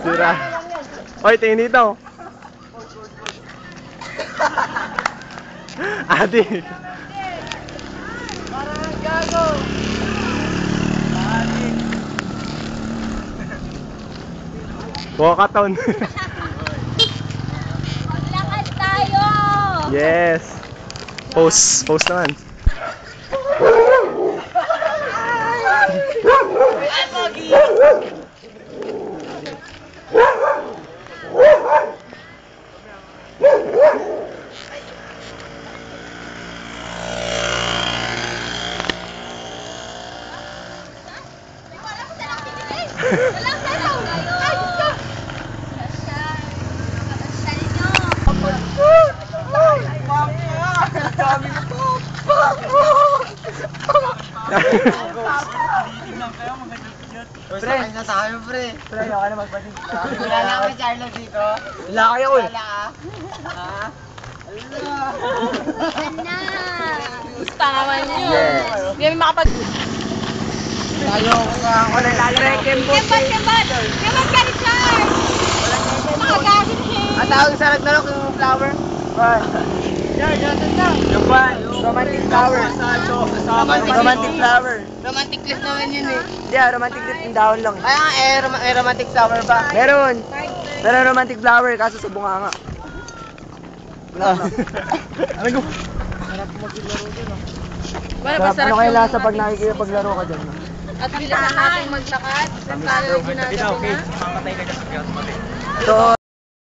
Sira. Oy, tingin dito. Adi. Parang gago. Walkathon. Maglakad tayo! Yes. Pose naman. Ay, pogi! Wala ko siya nakikinig! Walang sasaw! Ay, ito! Basta ninyo! Dami na to! Pre, sakay na tayo, pre. Pre, ayaw ka na magpating. Wala na ako, Charlotte, dito. Wala kayo, eh. Wala ka. Ha? Yan na! Gusto naman yun. Yes. Hindi kami makapag... Tayo ako na lalaki. Kembot! Kembot ka, Richard! Mga gasit siya! Ang tawag sa nagdalok yung flower. Yan, yan na. Yung ba? Romantic flower. Romantic flower. Romantic clip naman yun eh. Hindi, romantic dip yung dahon lang. Ay, may romantic flower ba? Meron. Meron romantic flower, kaso sa bunganga. Ano ko? Wala ba sarap Ano kaya yung lasa pag nakikipaglaro ka dyan? At bilis na natin maglakad. Sa tayo ginagawa na. So,